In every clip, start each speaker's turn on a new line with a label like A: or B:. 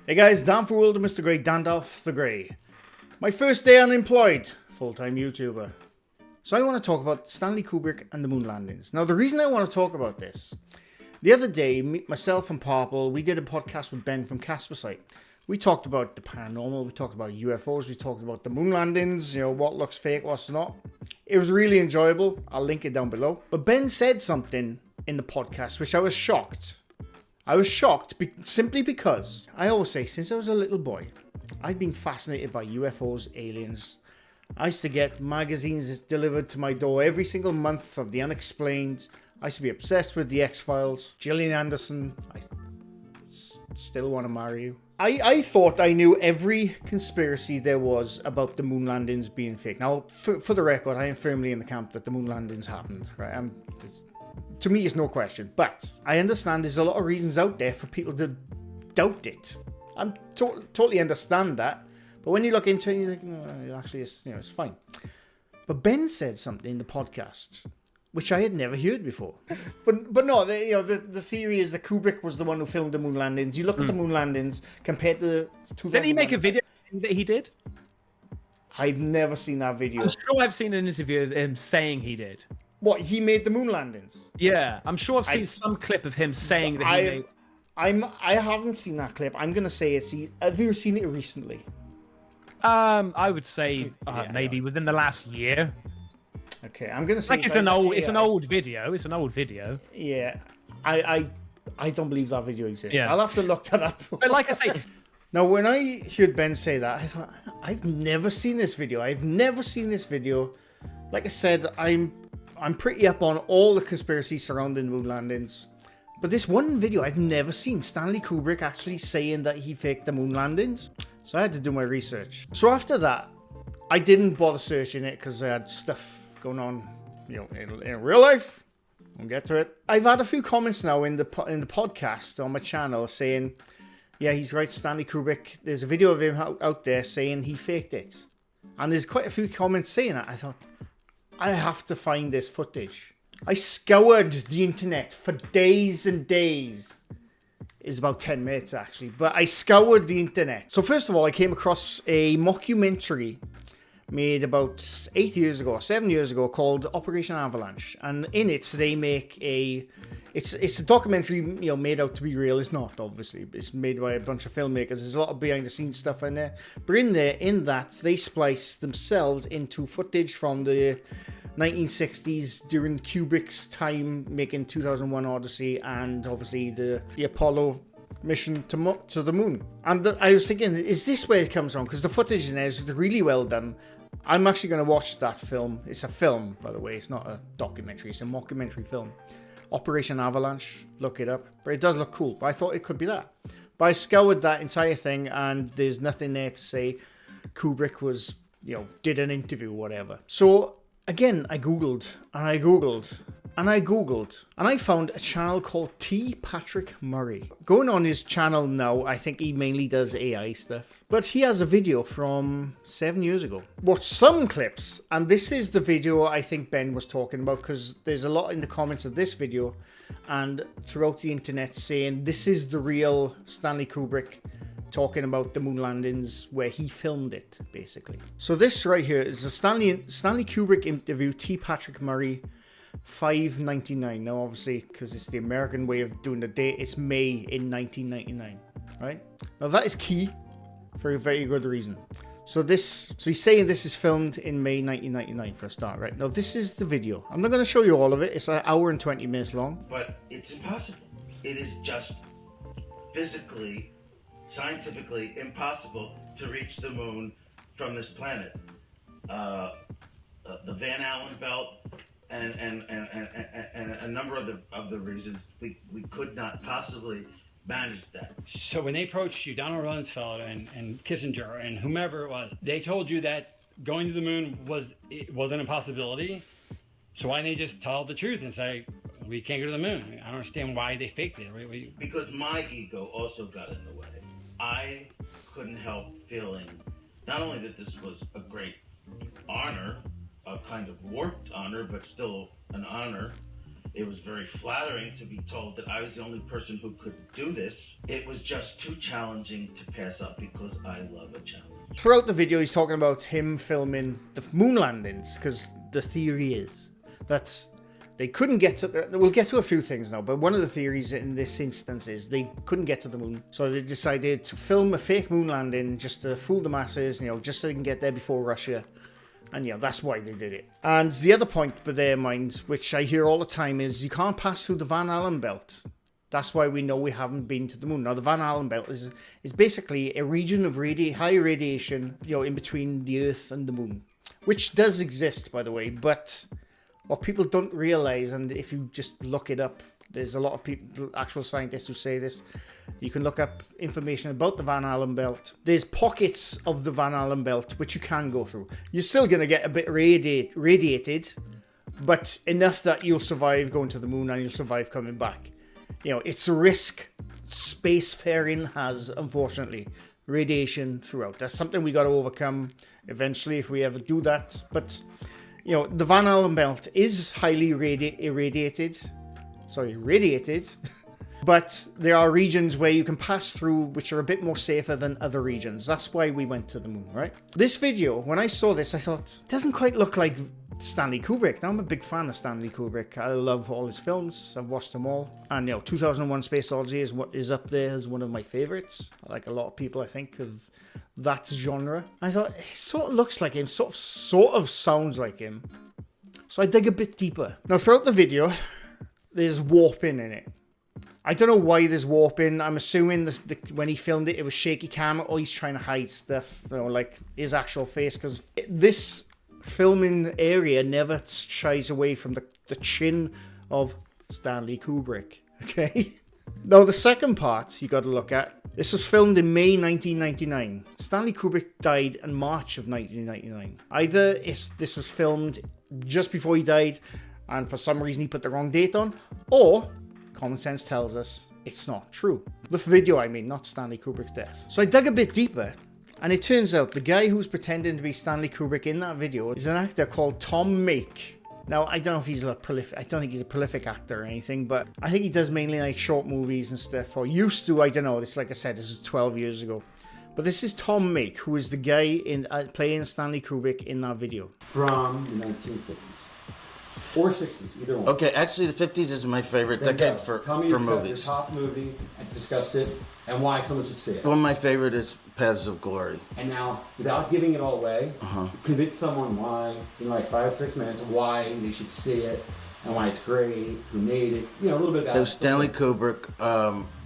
A: Hey guys, Dan for World of Mr. Grey, Dandalf the Grey. My first day unemployed, full-time YouTuber. So I want to talk about Stanley Kubrick and the moon landings. Now the reason I want to talk about this, the other day, myself and Purple, we did a podcast with Ben from Caspersight. We talked about the paranormal, we talked about UFOs, we talked about the moon landings, what looks fake, what's not. It was really enjoyable. I'll link it down below. But Ben said something in the podcast which I was shocked. I was shocked simply because I always say, since I was a little boy, I've been fascinated by UFOs, aliens. I used to get magazines delivered to my door every single month of the unexplained. I used to be obsessed with the X-Files. Gillian Anderson, I still want to marry you. I thought I knew every conspiracy there was about the moon landings being fake. Now, for the record, I am firmly in the camp that the moon landings happened. Right? To me, it's no question. But I understand there's a lot of reasons out there for people to doubt it. I totally understand that. But when you look into it, you're like, no, actually, it's fine. But Ben said something in the podcast which I had never heard before. But no, the theory is that Kubrick was the one who filmed the moon landings. You look at the moon landings compared to 2001.
B: Did he make a video that he did?
A: I've never seen that video.
B: I'm sure I've seen an interview of him saying he did.
A: What, he made the moon landings?
B: Yeah, I'm sure I've seen some clip of him saying that he made...
A: I haven't seen that clip. I'm going to say it's... Have you seen it recently?
B: I would say maybe within the last year.
A: Okay, I'm going to say...
B: It's an old video. It's an old video.
A: Yeah, I don't believe that video exists. Yeah. I'll have to look that up.
B: But like I say...
A: Now, when I heard Ben say that, I thought, I've never seen this video. I've never seen this video. Like I said, I'm pretty up on all the conspiracies surrounding moon landings. But this one video I've never seen, Stanley Kubrick actually saying that he faked the moon landings. So I had to do my research. So after that, I didn't bother searching it because I had stuff going on, in real life. We'll get to it. I've had a few comments now in the podcast on my channel saying, yeah, he's right, Stanley Kubrick. There's a video of him out there saying he faked it. And there's quite a few comments saying that. I thought, I have to find this footage. I scoured the internet for days and days. It's about 10 minutes actually, but I scoured the internet. So first of all, I came across a mockumentary made about 7 years ago called Operation Avalanche. And in it, they make it's a documentary, made out to be real. It's not, obviously. It's made by a bunch of filmmakers. There's a lot of behind the scenes stuff in there. But in that, they splice themselves into footage from the 1960s during Kubrick's time making 2001 Odyssey and obviously the Apollo mission to the moon. And I was thinking, is this where it comes from? Because the footage in there is really well done. I'm actually going to watch that film. It's a film, by the way. It's not a documentary. It's a mockumentary film. Operation Avalanche. Look it up. But it does look cool. But I thought it could be that. But I scoured that entire thing and there's nothing there to say Kubrick was, did an interview or whatever. So again, I Googled and I Googled and I Googled and I found a channel called T. Patrick Murray. Going on his channel now, I think he mainly does AI stuff. But he has a video from 7 years ago. Watch some clips, and this is the video I think Ben was talking about because there's a lot in the comments of this video and throughout the internet saying this is the real Stanley Kubrick talking about the moon landings where he filmed it, basically. So this right here is a Stanley Kubrick interview, T. Patrick Murray, 5/99. Now, obviously, because it's the American way of doing the date, it's May in 1999, right? Now, that is key for a very good reason. So he's saying this is filmed in May 1999 for a start, right? Now, this is the video. I'm not going to show you all of it. It's an hour and 20 minutes long.
C: But it's impossible. It is just physically, scientifically impossible to reach the moon from this planet. The Van Allen belt and a number of the reasons we could not possibly manage that.
D: So when they approached you, Donald Rumsfeld and Kissinger and whomever it was, they told you that going to the moon wasn't a possibility. So why didn't they just tell the truth and say, we can't go to the moon? I don't understand why they faked it.
C: Because my ego also got in the way. I couldn't help feeling not only that this was a great honor, a kind of warped honor, but still an honor, It was very flattering to be told that I was the only person who could do this. It was just too challenging to pass up because I love a challenge.
A: Throughout the video, he's talking about him filming the moon landings, because the theory is that they couldn't get to we'll get to a few things now, but one of the theories in this instance is they couldn't get to the moon. So they decided to film a fake moon landing just to fool the masses, just so they can get there before Russia. And that's why they did it. And the other point with their mind, which I hear all the time, is you can't pass through the Van Allen belt. That's why we know we haven't been to the moon. Now, the Van Allen belt is basically a region of high radiation, in between the Earth and the moon, which does exist, by the way. But what people don't realize, and if you just look it up, there's a lot of people, actual scientists who say this. You can look up information about the Van Allen belt. There's pockets of the Van Allen belt which you can go through. You're still going to get a bit radiated, but enough that you'll survive going to the moon and you'll survive coming back. It's a risk spacefaring has, unfortunately. Radiation throughout. That's something we got to overcome eventually if we ever do that. But, the Van Allen belt is highly radiated. But there are regions where you can pass through which are a bit more safer than other regions. That's why we went to the moon, right? This video, when I saw this, I thought, it doesn't quite look like Stanley Kubrick. Now, I'm a big fan of Stanley Kubrick. I love all his films. I've watched them all. And, 2001 Space Odyssey is what is up there as one of my favorites. Like a lot of people, I think, of that genre. I thought, it sort of looks like him, sort of sounds like him. So I dig a bit deeper. Now, throughout the video, there's warping in it. I don't know why there's warping. I'm assuming when he filmed it, it was shaky cam, or he's trying to hide stuff, like his actual face, because this filming area never shies away from the chin of Stanley Kubrick, okay? Now, the second part you got to look at, this was filmed in May 1999. Stanley Kubrick died in March of 1999. Either this was filmed just before he died, and for some reason he put the wrong date on, or common sense tells us it's not true. The video, I mean, not Stanley Kubrick's death. So I dug a bit deeper, and it turns out the guy who's pretending to be Stanley Kubrick in that video is an actor called Tom Make. Now, I don't know if he's a prolific, I don't think he's a prolific actor or anything, but I think he does mainly like short movies and stuff, or used to, I don't know. This, like I said, this is 12 years ago. But this is Tom Make, who is the guy in playing Stanley Kubrick in that video.
E: From the 1950s. Or 60s, either one.
F: Okay, actually the 50s is my favorite decade for movies.
E: Your top movie, and discussed it, and why someone should see it.
F: One of my favorite is Paths of Glory.
E: And now, without giving it all away, convince someone why, like 5 or 6 minutes, why they should see it, and why it's great, who made it, a little bit about it.
F: It was Stanley Kubrick.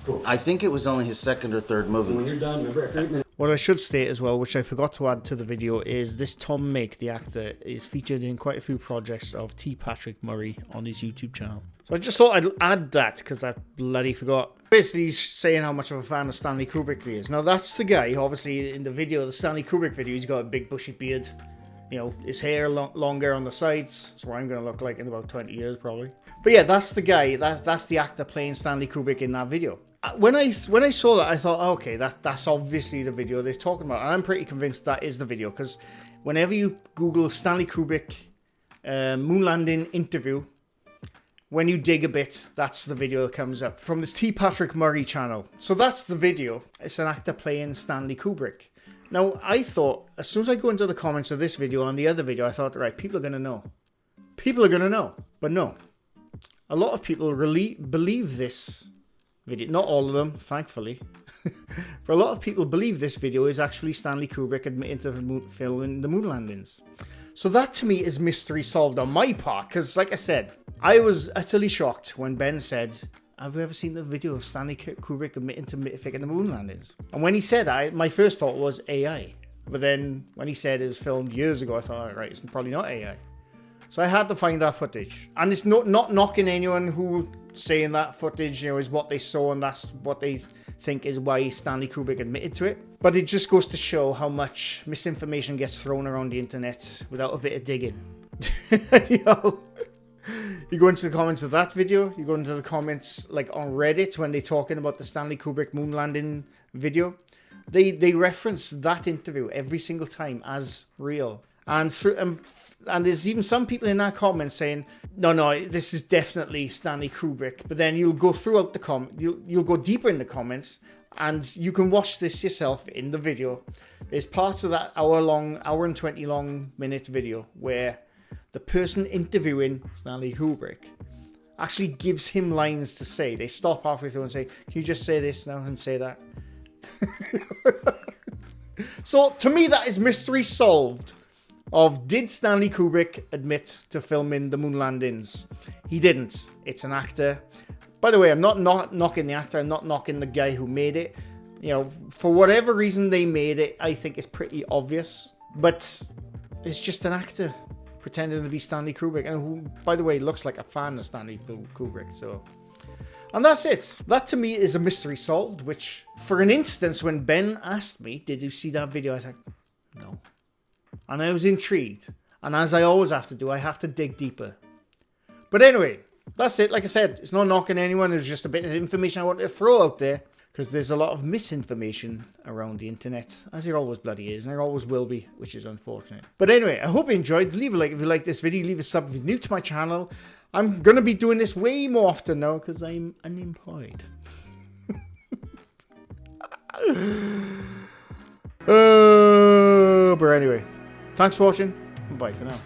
E: Cool.
F: I think it was only his second or third movie.
E: And when you're done, remember, after 8 minutes.
A: What I should state as well, which I forgot to add to the video, is this Tom Make, the actor, is featured in quite a few projects of T. Patrick Murray on his YouTube channel. So I just thought I'd add that because I bloody forgot. Basically, he's saying how much of a fan of Stanley Kubrick he is. Now, that's the guy, obviously, in the video, the Stanley Kubrick video, he's got a big bushy beard. His hair longer on the sides. That's what I'm going to look like in about 20 years, probably. But yeah, that's the guy, that's the actor playing Stanley Kubrick in that video. When I saw that, I thought, oh, okay, that's obviously the video they're talking about. And I'm pretty convinced that is the video, because whenever you Google Stanley Kubrick moon landing interview, when you dig a bit, that's the video that comes up from this T. Patrick Murray channel. So that's the video. It's an actor playing Stanley Kubrick. Now, I thought, as soon as I go into the comments of this video and the other video, I thought, right, people are going to know. People are going to know. But no. A lot of people really believe this video. Not all of them, thankfully. But a lot of people believe this video is actually Stanley Kubrick admitting to filming the moon landings. So that to me is mystery solved on my part, because like I said, I was utterly shocked when Ben said, have you ever seen the video of Stanley Kubrick admitting to faking the moon landings? And when he said that, my first thought was AI. But then when he said it was filmed years ago, I thought, all right, it's probably not AI. So I had to find that footage. And it's not knocking anyone who saying that footage, is what they saw and that's what they think is why Stanley Kubrick admitted to it. But it just goes to show how much misinformation gets thrown around the internet without a bit of digging. You go into the comments of that video, you go into the comments like on Reddit when they're talking about the Stanley Kubrick moon landing video. They reference that interview every single time as real. And there's even some people in that comment saying, no, this is definitely Stanley Kubrick. But then you'll go throughout the you'll go deeper in the comments, and you can watch this yourself in the video. There's parts of that hour and 20 long minute video where the person interviewing Stanley Kubrick actually gives him lines to say. They stop halfway through and say, can you just say this now and say that? So to me, that is mystery solved. Did Stanley Kubrick admit to filming the moon landings? He didn't. It's an actor. By the way, I'm not knocking the actor. I'm not knocking the guy who made it. You know, for whatever reason they made it, I think it's pretty obvious. But it's just an actor pretending to be Stanley Kubrick, and who, by the way, looks like a fan of Stanley Kubrick. So, and that's it. That to me is a mystery solved. Which, for an instance, when Ben asked me, "Did you see that video?" I thought, no. And I was intrigued. And as I always have to do, I have to dig deeper. But anyway, that's it. Like I said, it's not knocking anyone. It's just a bit of information I wanted to throw out there. Because there's a lot of misinformation around the internet. As there always bloody is. And there always will be. Which is unfortunate. But anyway, I hope you enjoyed. Leave a like if you like this video. Leave a sub if you're new to my channel. I'm going to be doing this way more often now. Because I'm unemployed. But anyway. Thanks for watching, and bye for now.